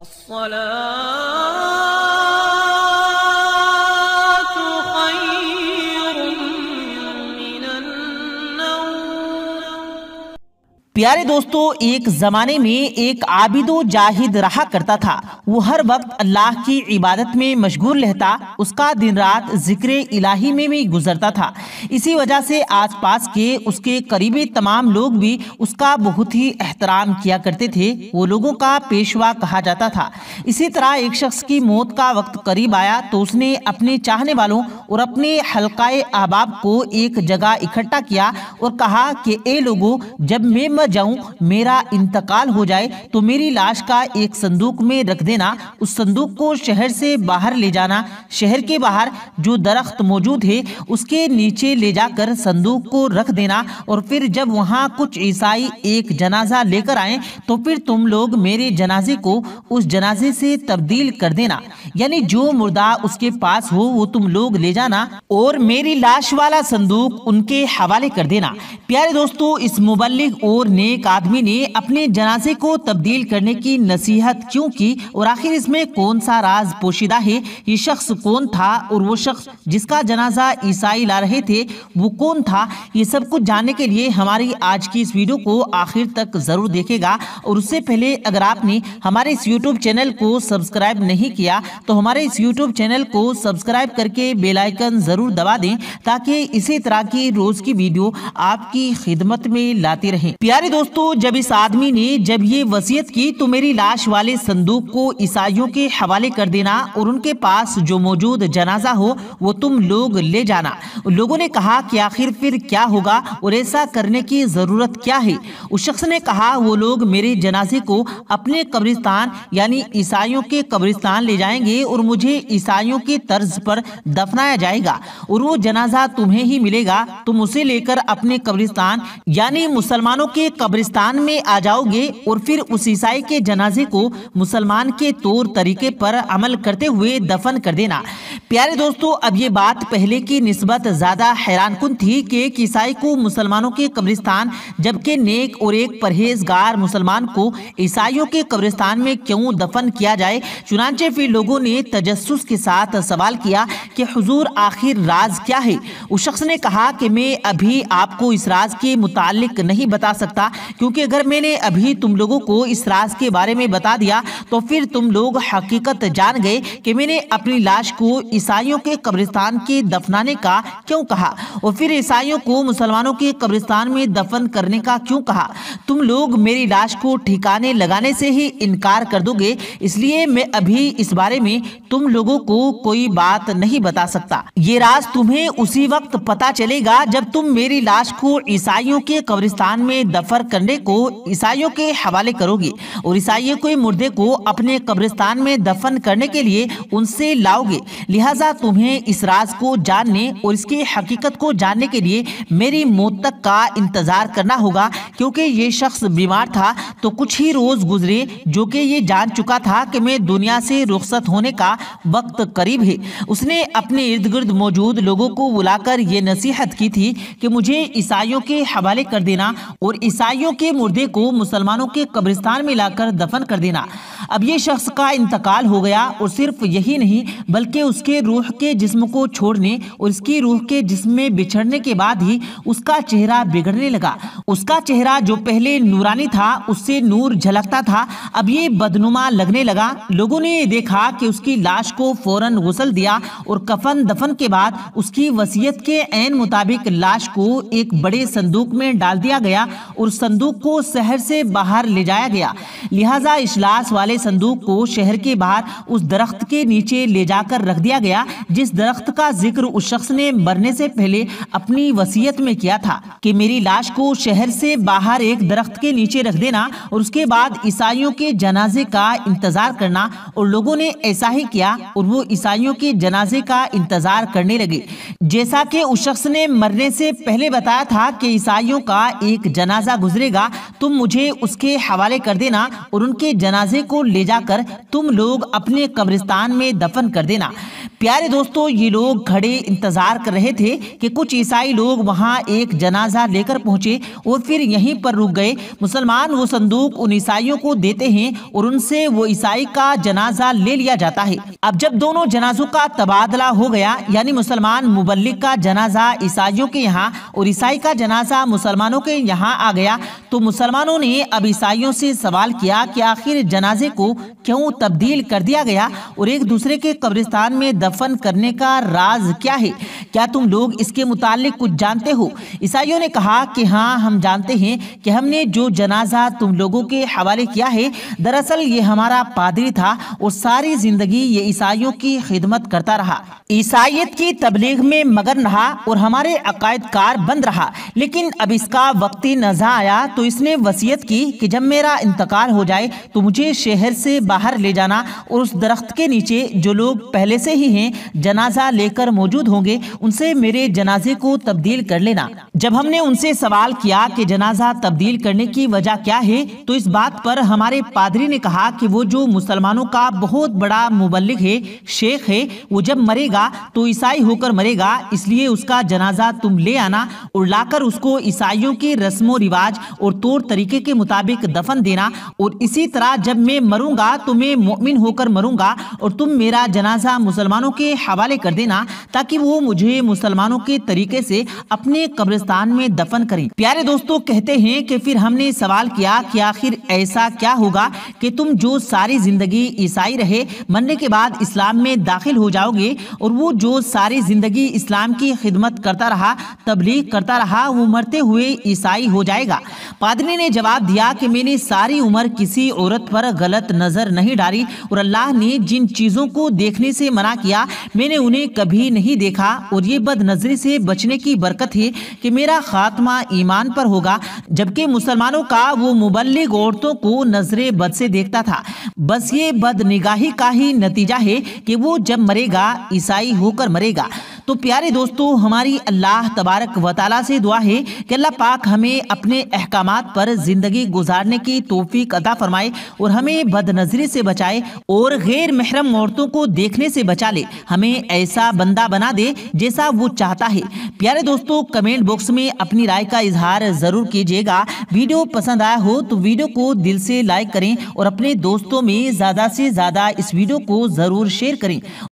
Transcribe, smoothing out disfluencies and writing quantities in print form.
الصلاة خير من النوم۔ پیارے دوستو، ایک زمانے میں ایک عابد و جاہد رہا کرتا تھا۔ وہ ہر وقت اللہ کی عبادت میں مشغول رہتا، اس کا دن رات ذکر الہی میں بھی گزرتا تھا۔ اسی وجہ سے آس پاس کے اس کے قریبی تمام لوگ بھی اس کا بہت ہی احترام کیا کرتے تھے۔ وہ لوگوں کا پیشوا کہا جاتا تھا۔ اسی طرح ایک شخص کی موت کا وقت قریب آیا تو اس نے اپنے چاہنے والوں اور اپنے حلقہ احباب کو ایک جگہ اکٹھا کیا اور کہا کہ اے لوگوں، جب میں مر جاؤں، میرا انتقال ہو جائے تو میری لاش کا ایک صندوق میں رکھ دینا۔ اس صندوق کو شہر سے باہر لے جانا، شہر کے باہر جو درخت موجود ہے اس کے نیچے لے جا کر صندوق کو رکھ دینا، اور پھر جب وہاں کچھ عیسائی ایک جنازہ لے کر آئیں تو پھر تم لوگ میرے جنازے کو اس جنازے سے تبدیل کر دینا، یعنی جو مردہ اس کے پاس ہو وہ تم لوگ لے جانا اور میری لاش والا صندوق ان کے حوالے کر دینا۔ پیارے دوستو، اس مبلغ اور نیک آدمی نے اپنے جنازے کو تبدیل کرنے کی نصیحت کیوں کی، اور آخر اس میں کون سا راز پوشیدہ ہے؟ یہ شخص کون تھا، اور وہ شخص جس کا جنازہ عیسائی لا رہے تھے وہ کون تھا؟ یہ سب کچھ جاننے کے لیے ہماری آج کی اس ویڈیو کو آخر تک ضرور دیکھے گا، اور اس سے پہلے اگر آپ نے ہمارے اس یوٹیوب چینل کو سبسکرائب نہیں کیا تو ہمارے اس یوٹیوب چینل کو سبسکرائب کر کے بیل آئیکن ضرور دبا دیں تاکہ اسی طرح کی روز کی ویڈیو آپ کی خدمت میں لاتے رہیں۔ پیارے دوستو، جب اس آدمی نے یہ وصیت کی تو میری لاش والے صندوق کو عیسائیوں کے حوالے کر دینا اور ان کے پاس جو موجود جنازہ ہو وہ تم لوگ لے جانا۔ لوگوں نے کہا کہ آخر پھر کیا ہوگا اور ایسا کرنے کی ضرورت کیا ہے؟ اس شخص نے کہا وہ لوگ میرے جنازے کو اپنے قبرستان یعنی عیسائیوں کے قبرستان لے جائیں گے اور مجھے عیسائیوں کے طرز پر دفنایا جائے گا، اور وہ جنازہ تمہیں ہی ملے گا۔ تم اسے لے کر اپنے قبرستان یعنی مسلمانوں کے قبرستان میں آ جاؤ گے اور پھر اس عیسائی کے جنازے کو مسلمان کے طور طریقے پر عمل کرتے ہوئے دفن کر دینا۔ پیارے دوستو، اب یہ بات پہلے کی نسبت زیادہ حیران کن تھی کہ ایک عیسائی کو مسلمانوں کے قبرستان جبکہ نیک اور ایک پرہیزگار مسلمان کو عیسائیوں کے قبرستان میں کیوں دفن کیا جائے؟ چنانچہ پھر لوگوں نے تجسس کے ساتھ سوال کیا کہ حضور آخر راز کیا ہے؟ اس شخص نے کہا کہ میں ابھی آپ کو اس راز کے متعلق نہیں بتا سکتا، کیونکہ اگر میں نے ابھی تم لوگوں کو اس راز کے بارے میں بتا دیا تو پھر تم لوگ حقیقت جان گئے کہ میں نے اپنی لاش کو عیسائیوں کے قبرستان کے دفنانے کا کیوں کہا، اور پھر عیسائیوں کو مسلمانوں کے قبرستان میں دفن کرنے کا کیوں کہا۔ تم لوگ میری لاش کو ٹھکانے لگانے سے ہی انکار کر دو گے، اس لیے میں ابھی اس بارے میں تم لوگوں کو کوئی بات نہیں بتا سکتا۔ یہ راز تمہیں اسی وقت پتا چلے گا جب تم میری لاش کو عیسائیوں کے قبرستان میں دفن کرنے کو عیسائیوں کے حوالے کرو گے، اور عیسائیوں کے مردے کو اپنے قبرستان میں دفن کرنے کے لیے ان سے لاؤ گے۔ لہٰذا تمہیں اس راز کو جاننے اور اس کی حقیقت کو جاننے کے لیے میری موت تک کا انتظار کرنا ہوگا، کیونکہ یہ شخص بیمار تھا تو کچھ ہی روز گزرے جو کہ یہ جان چکا تھا کہ میں دنیا سے رخصت ہونے کا وقت قریب ہے۔ اس نے اپنے ارد گرد موجود لوگوں کو بلا کر یہ نصیحت کی تھی کہ مجھے عیسائیوں کے حوالے کر دینا اور عیسائیوں کے مردے کو مسلمانوں کے قبرستان میں لا کر دفن کر دینا۔ اب یہ شخص کا انتقال ہو گیا، اور صرف یہی نہیں بلکہ اس کے روح کے جسم کو چھوڑنے اور اس کی روح کے جسم میں بچھڑنے کے بعد ہی اس کا چہرہ بگڑنے لگا۔ اس کا چہرہ جو پہلے نورانی تھا اس سے نور جھلکتا تھا، اب یہ بدنما لگنے لگا۔ لوگوں نے یہ دیکھا کہ اس کی لاش کو فوراً غسل دیا اور کفن دفن کے بعد اس کی وصیت کے عین مطابق لاش کو ایک بڑے صندوق میں ڈال دیا گیا اور صندوق کو شہر سے باہر لے جایا گیا۔ لہٰذا اس لاش والے صندوق کو شہر کے باہر اس درخت کے نیچے لے جا کر رکھ دیا گیا جس درخت کا ذکر اس شخص نے مرنے سے پہلے اپنی وصیت میں کیا تھا کہ میری لاش کو شہر سے باہر ایک درخت کے نیچے رکھ دینا اور اس کے بعد عیسائیوں کے جنازے کا انتظار کرنا۔ اور لوگوں نے ایسا ہی کیا اور وہ عیسائیوں کے جنازے کا انتظار کرنے لگے، جیسا کہ اس شخص نے مرنے سے پہلے بتایا تھا کہ عیسائیوں کا ایک جنازہ گزرے گا تم مجھے اس کے حوالے کر دینا اور ان کے جنازے کو لے جا کر تم لوگ اپنے قبرستان میں دفن کر دینا۔ پیارے دوستو، یہ لوگ کھڑے انتظار کر رہے تھے کہ کچھ عیسائی لوگ وہاں ایک جنازہ لے کر پہنچے اور پھر یہیں پر رک گئے۔ مسلمان وہ صندوق ان عیسائیوں کو دیتے ہیں اور ان سے وہ عیسائی کا جنازہ لے لیا جاتا ہے۔ اب جب دونوں جنازوں کا تبادلہ ہو گیا، یعنی مسلمان مبلغ کا جنازہ عیسائیوں کے یہاں اور عیسائی کا جنازہ مسلمانوں کے یہاں آ گیا، تو مسلمانوں نے اب عیسائیوں سے سوال کیا کہ آخر جنازے کو کیوں تبدیل کر دیا گیا اور ایک دوسرے کے قبرستان میں دفن کرنے کا راز کیا ہے؟ کیا تم لوگ اس کے متعلق کچھ جانتے ہو؟ عیسائیوں نے کہا کہ ہاں، ہم جانتے ہیں کہ ہم نے جو جنازہ تم لوگوں کے حوالے کیا ہے، دراصل یہ ہمارا پادری تھا اور ساری زندگی یہ عیسائیوں کی خدمت کرتا رہا، عیسائیت کی تبلیغ میں مگن رہا اور ہمارے عقائد کار بند رہا، لیکن اب اس کا وقتی نزاع آیا تو اس نے وصیت کی کہ جب میرا انتقال ہو جائے تو مجھے شہر سے باہر لے جانا اور اس درخت کے نیچے جو لوگ پہلے سے ہی ہیں جنازہ لے کر موجود ہوں گے ان سے میرے جنازے کو تبدیل کر لینا۔ جب ہم نے ان سے سوال کیا کہ جنازہ تبدیل کرنے کی وجہ کیا ہے، تو اس بات پر ہمارے پادری نے کہا کہ وہ جو مسلمانوں کا بہت بڑا مبلغ ہے، شیخ ہے، وہ جب مرے گا تو عیسائی ہو کر مرے گا، اس لیے اس کا جنازہ تم لے آنا اور لا کر اس کو عیسائیوں کے رسم و رواج اور طور طریقے کے مطابق دفن دینا، اور اسی طرح جب میں مروں گا تو میں مومن ہو کر مروں گا اور تم میرا جنازہ مسلمانوں کے حوالے کر دینا تاکہ وہ مجھے مسلمانوں کے طریقے سے اپنے قبرستان میں دفن کریں۔ پیارے دوستو، کہتے ہیں کہ پھر ہم نے سوال کیا کہ آخر ایسا کیا ہوگا کہ تم جو ساری زندگی عیسائی رہے، مرنے کے بعد اسلام میں داخل ہو جاؤ گے، اور وہ جو ساری زندگی اسلام کی خدمت کرتا رہا، تبلیغ کرتا رہا، وہ مرتے ہوئے عیسائی ہو جائے گا؟ پادری نے جواب دیا کہ میں نے ساری عمر کسی عورت پر غلط نظر نہیں ڈالی اور اللہ نے جن چیزوں کو دیکھنے سے منع کیا میں نے انہیں کبھی نہیں دیکھا، اور یہ بد نظری سے بچنے کی برکت ہے کہ میرا خاتمہ ایمان پر ہوگا، جبکہ مسلمانوں کا وہ مبلغ عورتوں کو نظر بد سے دیکھتا تھا۔ بس یہ بد نگاہی کا ہی نتیجہ ہے کہ وہ جب مرے گا عیسائی ہو کر مرے گا۔ تو پیارے دوستو، ہماری اللہ تبارک و تعالیٰ سے دعا ہے کہ اللہ پاک ہمیں اپنے احکامات پر زندگی گزارنے کی توفیق عطا فرمائے اور ہمیں بد نظری سے بچائے اور غیر محرم عورتوں کو دیکھنے سے بچا لے، ہمیں ایسا بندہ بنا دے جیسا وہ چاہتا ہے۔ پیارے دوستو، کمنٹ باکس میں اپنی رائے کا اظہار ضرور کیجیے گا۔ ویڈیو پسند آیا ہو تو ویڈیو کو دل سے لائک کریں اور اپنے دوستوں میں زیادہ سے زیادہ اس ویڈیو کو ضرور شیئر کریں۔